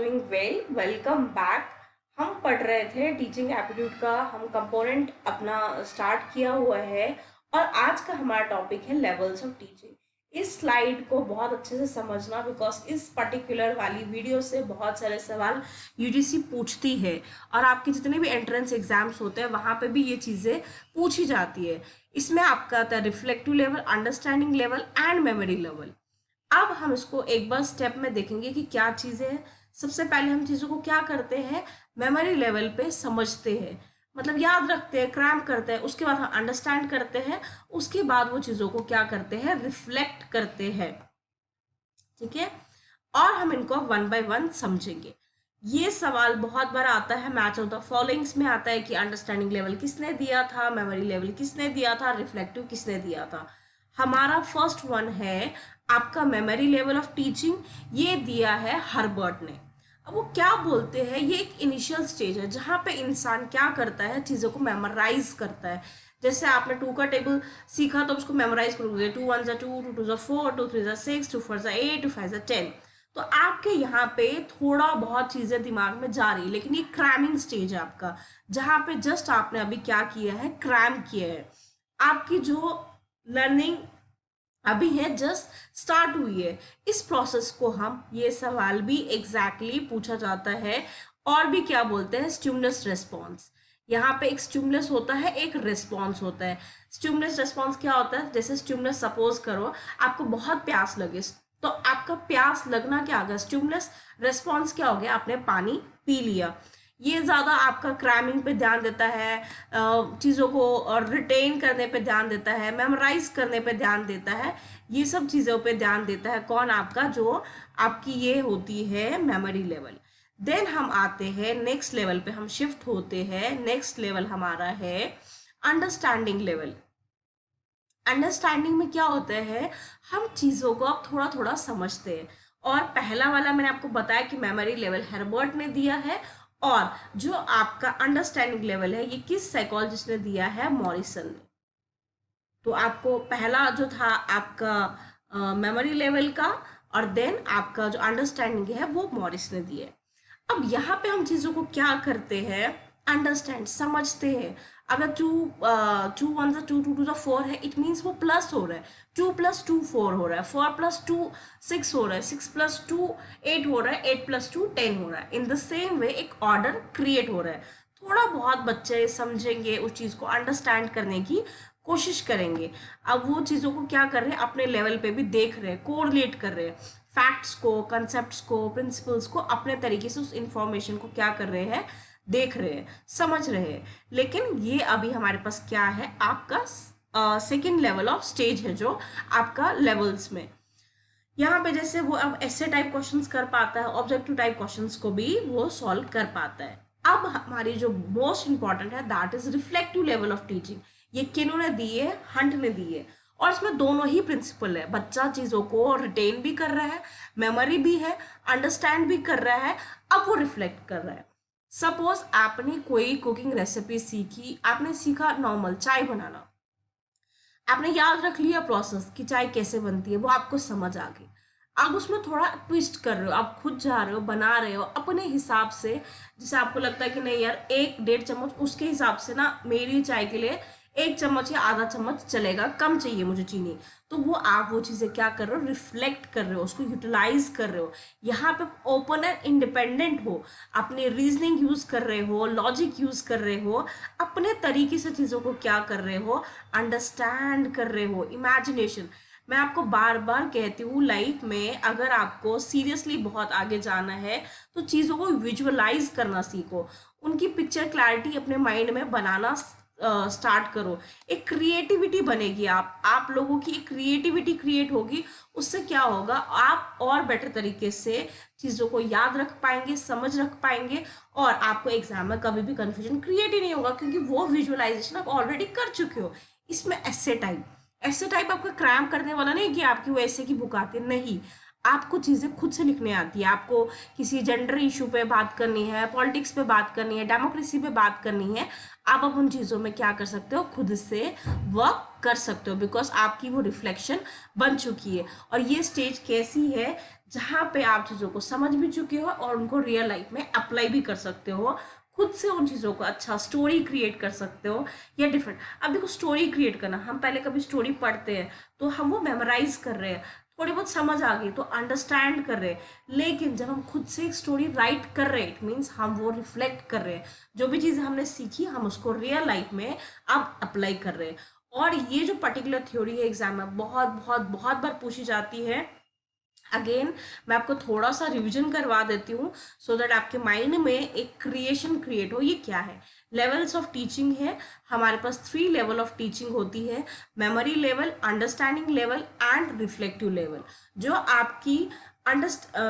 Doing well, welcome back. हम पढ़ रहे थे टीचिंग एप्टीट्यूड का, हम कंपोनेंट अपना स्टार्ट किया हुआ है और आज का हमारा टॉपिक है लेवल्स ऑफ टीचिंग। इस स्लाइड को बहुत अच्छे से समझना, बिकॉज इस पर्टिकुलर वाली वीडियो से बहुत सारे सवाल यूजीसी पूछती है और आपके जितने भी एंट्रेंस एग्जाम्स होते हैं वहाँ पे भी ये चीज़ें पूछी जाती है। इसमें आपका आता है reflective level, understanding level and memory level. अब हम इसको एक बार स्टेप में देखेंगे कि क्या चीज़ें हैं। सबसे पहले हम चीज़ों को क्या करते हैं, मेमोरी लेवल पे समझते हैं, मतलब याद रखते हैं, क्रैम करते हैं। उसके बाद हम अंडरस्टैंड करते हैं, उसके बाद वो चीज़ों को क्या करते हैं, रिफ्लेक्ट करते हैं। ठीक है, और हम इनको वन बाय वन समझेंगे। ये सवाल बहुत बार आता है, मैच ऑफ द फॉलोइंग्स में आता है कि अंडरस्टैंडिंग लेवल किसने दिया था, मेमोरी लेवल किसने दिया था, रिफ्लेक्टिव किसने दिया था। हमारा फर्स्ट वन है आपका मेमोरी लेवल ऑफ टीचिंग, ये दिया है हर्बर्ट ने। अब वो क्या बोलते हैं, ये एक इनिशियल स्टेज है जहाँ पे इंसान क्या करता है, चीज़ों को मेमोराइज करता है। जैसे आपने 2 का टेबल सीखा तो उसको मेमोराइज करोगे, 2 1 2, 2 2 4, 2 3 6, 2 4 8, 2 5 10। तो आपके यहाँ पे थोड़ा बहुत चीज़ें दिमाग में जा रही है, लेकिन ये क्रैमिंग स्टेज है आपका, जहाँ पे जस्ट आपने अभी क्या किया है, क्रैम किया है। आपकी जो लर्निंग अभी है जस्ट स्टार्ट हुई है। इस प्रोसेस को हम, ये सवाल भी एग्जैक्टली पूछा जाता है। और भी क्या बोलते हैं, स्टिमुलस रेस्पॉन्स। यहाँ पे एक स्टिमुलस होता है, एक रेस्पॉन्स होता है। स्टिमुलस रेस्पॉन्स क्या होता है, जैसे स्टिमुलस सपोज करो आपको बहुत प्यास लगे, तो आपका प्यास लगना क्या होगा, स्टिमुलस। रेस्पॉन्स क्या हो गया, आपने पानी पी लिया। ये ज़्यादा आपका क्रैमिंग पे ध्यान देता है, चीज़ों को रिटेन करने पे ध्यान देता है, मेमोराइज करने पे ध्यान देता है। ये सब चीज़ों पे ध्यान देता है कौन, आपका जो आपकी ये होती है मेमोरी लेवल। देन हम आते हैं नेक्स्ट लेवल पे, हम शिफ्ट होते हैं। नेक्स्ट लेवल हमारा है अंडरस्टैंडिंग लेवल। अंडरस्टैंडिंग में क्या होता है, हम चीज़ों को अब थोड़ा थोड़ा समझते हैं। और पहला वाला मैंने आपको बताया कि मेमोरी लेवल हेर्बर्ट ने दिया है, और जो आपका अंडरस्टैंडिंग लेवल है ये किस साइकोलॉजिस्ट ने दिया है, मॉरिसन ने। तो आपको पहला जो था आपका मेमोरी लेवल का, और देन आपका जो अंडरस्टैंडिंग है वो मॉरिस ने दिया है। अब यहाँ पे हम चीज़ों को क्या करते हैं, अंडरस्टैंड, समझते हैं। अगर 2 2 1 2 2 2 4 है, इट मीन्स वो प्लस हो रहा है। 2 + 2 4 हो रहा है, 4 + 2 6 हो रहा है, 6 + 2 8 हो रहा है, 8 + 2 10 हो रहा है। इन द सेम वे एक ऑर्डर क्रिएट हो रहा है। थोड़ा बहुत बच्चे समझेंगे, उस चीज़ को अंडरस्टैंड करने की कोशिश करेंगे। अब वो चीज़ों को क्या कर रहे हैं, अपने लेवल पे भी देख रहे हैं, कोरिलेट कर रहे हैं, फैक्ट्स को, कंसेप्ट्स को, प्रिंसिपल्स को अपने तरीके से उस इंफॉर्मेशन को क्या कर रहे हैं, देख रहे हैं, समझ रहे हैं। लेकिन ये अभी हमारे पास क्या है, आपका सेकेंड लेवल ऑफ स्टेज है जो आपका लेवल्स में। यहाँ पे जैसे वो अब ऐसे टाइप क्वेश्चंस कर पाता है, ऑब्जेक्टिव टाइप क्वेश्चंस को भी वो सॉल्व कर पाता है। अब हमारी जो मोस्ट इंपॉर्टेंट है, that is reflective level of teaching. ये किन्होंने दी है, हंट ने दी है। और इसमें दोनों ही प्रिंसिपल है, बच्चा चीज़ों को रिटेन भी कर रहा है, मेमोरी भी है, अंडरस्टैंड भी कर रहा है, अब वो रिफ्लेक्ट कर रहा है। सपोज आपने कोई कुकिंग रेसिपी सीखी, आपने सीखा नॉर्मल चाय बनाना, आपने याद रख लिया प्रोसेस कि चाय कैसे बनती है, वो आपको समझ आ गई। आप उसमें थोड़ा ट्विस्ट कर रहे हो, आप खुद जा रहे हो, बना रहे हो अपने हिसाब से। जैसे आपको लगता है कि नहीं यार, 1 1.5 चम्मच, उसके हिसाब से ना मेरी चाय के लिए 1 चम्मच या आधा चम्मच चलेगा, कम चाहिए मुझे चीनी। तो वो आप वो चीज़ें क्या कर रहे हो, रिफ्लेक्ट कर रहे हो, उसको यूटिलाइज कर रहे हो। यहाँ पे ओपन एंड इंडिपेंडेंट हो, अपने रीजनिंग यूज कर रहे हो, लॉजिक यूज कर रहे हो, अपने तरीके से चीज़ों को क्या कर रहे हो, अंडरस्टैंड कर रहे हो, इमेजिनेशन। मैं आपको बार बार कहती हूँ, लाइफ में अगर आपको सीरियसली बहुत आगे जाना है तो चीज़ों को विजुअलाइज करना सीखो, उनकी पिक्चर क्लैरिटी अपने माइंड में बनाना स्टार्ट करो। एक क्रिएटिविटी बनेगी, आप लोगों की एक क्रिएटिविटी क्रिएट होगी। उससे क्या होगा, आप और बेटर तरीके से चीज़ों को याद रख पाएंगे, समझ रख पाएंगे, और आपको एग्जाम में कभी भी कंफ्यूजन क्रिएट ही नहीं होगा, क्योंकि वो विजुअलाइजेशन आप ऑलरेडी कर चुके हो। इसमें ऐसे टाइप आपका क्रैम करने वाला नहीं कि आपकी वो ऐसे की बुक आती है, नहीं। आपको चीज़ें खुद से लिखने आती है। आपको किसी जेंडर इशू पे बात करनी है, पॉलिटिक्स पे बात करनी है, डेमोक्रेसी पे बात करनी है, आप अब उन चीज़ों में क्या कर सकते हो, खुद से वर्क कर सकते हो, बिकॉज आपकी वो रिफ्लेक्शन बन चुकी है। और ये स्टेज कैसी है जहाँ पे आप चीज़ों को समझ भी चुके हो और उनको रियल लाइफ में अप्लाई भी कर सकते हो, खुद से उन चीज़ों को अच्छा स्टोरी क्रिएट कर सकते हो या डिफरेंट। अब देखो, स्टोरी क्रिएट करना, हम पहले कभी स्टोरी पढ़ते हैं तो हम वो मेमोराइज कर रहे हैं, थोड़ी बहुत समझ आ गई तो अंडरस्टैंड कर रहे हैं, लेकिन जब हम खुद से एक स्टोरी राइट कर रहे हैं, इट मीन्स हम वो रिफ्लेक्ट कर रहे हैं, जो भी चीज़ें हमने सीखी हम उसको रियल लाइफ में अब अप्लाई कर रहे हैं। और ये जो पर्टिकुलर थ्योरी है एग्जाम में बहुत बहुत बहुत बार पूछी जाती है। अगेन मैं आपको थोड़ा सा रिवीजन करवा देती हूँ सो दैट आपके माइंड में एक क्रिएशन क्रिएट हो। ये क्या है, लेवल्स ऑफ टीचिंग है। हमारे पास 3 लेवल ऑफ टीचिंग होती है, memory level, understanding level and reflective level. जो आपकी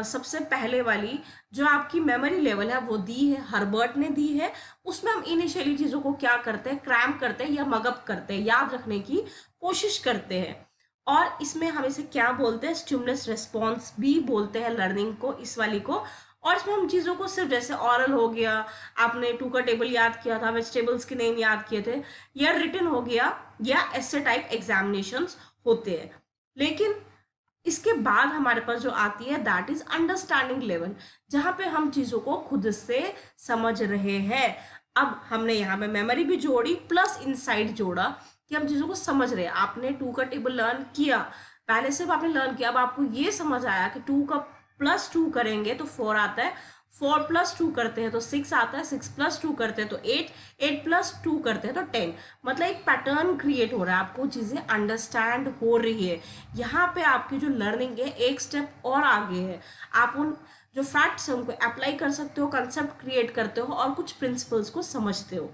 सबसे पहले वाली जो आपकी मेमोरी लेवल है वो दी है, हर्बर्ट ने दी है। उसमें हम इनिशियली चीज़ों को क्या करते हैं, क्रैम करते हैं या मगअप करते हैं, याद रखने की कोशिश करते हैं। और इसमें हम इसे क्या बोलते हैं, स्टिमुलस रिस्पॉन्स भी बोलते हैं लर्निंग को, इस वाली को। और इसमें हम चीज़ों को सिर्फ जैसे ऑरल हो गया, आपने 2 का टेबल याद किया था, वेजिटेबल्स के नेम याद किए थे, या रिटन हो गया, या ऐसे टाइप एग्जामिनेशंस होते हैं। लेकिन इसके बाद हमारे पास जो आती है दैट इज अंडरस्टैंडिंग लेवल, जहाँ पे हम चीज़ों को खुद से समझ रहे हैं। अब हमने यहाँ पे मेमोरी भी जोड़ी प्लस इनसाइट जोड़ा कि हम चीज़ों को समझ रहे हैं। आपने 2 का टेबल लर्न किया, पहले सिर्फ आपने लर्न किया, अब आपको ये समझ आया कि 2 का +2 करेंगे तो 4 आता है, 4 + 2 करते हैं तो 6 आता है, 6 + 2 करते हैं तो 8, 8 + 2 करते हैं तो 10। मतलब एक पैटर्न क्रिएट हो रहा है, आपको चीज़ें अंडरस्टैंड हो रही है। यहाँ पे आपकी जो लर्निंग है एक स्टेप और आगे है, आप उन जो फैक्ट्स हैं उनको अप्लाई कर सकते हो, कंसेप्ट क्रिएट करते हो और कुछ प्रिंसिपल्स को समझते हो।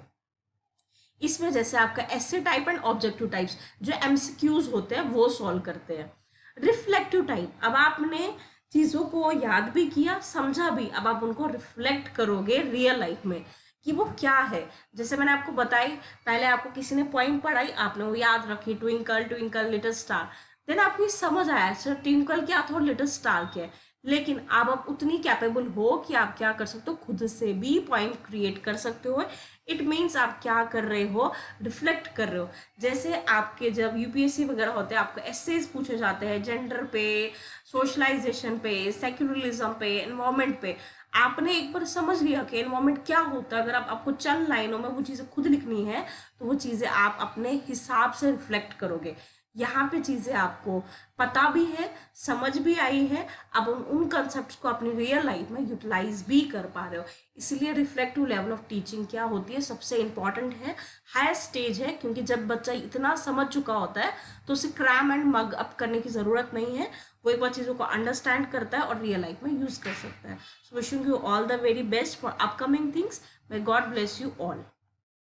इसमें जैसे आपका एसे टाइप एंड ऑब्जेक्टिव टाइप्स जो एमसीक्यूज होते हैं वो सॉल्व करते हैं। रिफ्लेक्टिव टाइप, अब आपने चीज़ों को याद भी किया, समझा भी, अब आप उनको रिफ्लेक्ट करोगे रियल लाइफ में कि वो क्या है। जैसे मैंने आपको बताई, पहले आपको किसी ने पॉइंट पढ़ाई, आपने वो याद रखी, twinkle twinkle little star, then आपको ये समझ आया सर ट्विंकल क्या था और लिटिल स्टार क्या है। लेकिन अब आप उतनी कैपेबल हो कि आप क्या कर सकते हो, खुद से भी पॉइंट क्रिएट कर सकते हो। इट मीन्स आप क्या कर रहे हो, रिफ्लेक्ट कर रहे हो। जैसे आपके जब यूपीएससी वगैरह होते हैं, आपको एसेज पूछे जाते हैं जेंडर पे, सोशलाइजेशन पे, सेक्युलरिज्म पे, एनवायरमेंट पे, आपने एक बार समझ लिया कि एनवायरमेंट क्या होता है। अगर आपको चंद लाइनों में वो चीज़ें खुद लिखनी है तो वो चीज़ें आप अपने हिसाब से रिफ्लेक्ट करोगे। यहाँ पे चीज़ें आपको पता भी है, समझ भी आई है, अब उन कंसेप्ट को अपनी रियल लाइफ में यूटिलाइज भी कर पा रहे हो। इसलिए रिफ्लेक्टिव लेवल ऑफ टीचिंग क्या होती है, सबसे इंपॉर्टेंट है, हायर स्टेज है, क्योंकि जब बच्चा इतना समझ चुका होता है तो उसे क्रैम एंड मग अप करने की ज़रूरत नहीं है, वो एक बार चीज़ों को अंडरस्टैंड करता है और रियल लाइफ में यूज़ कर सकता है। So wishing you all the very best for upcoming things. May God bless you all.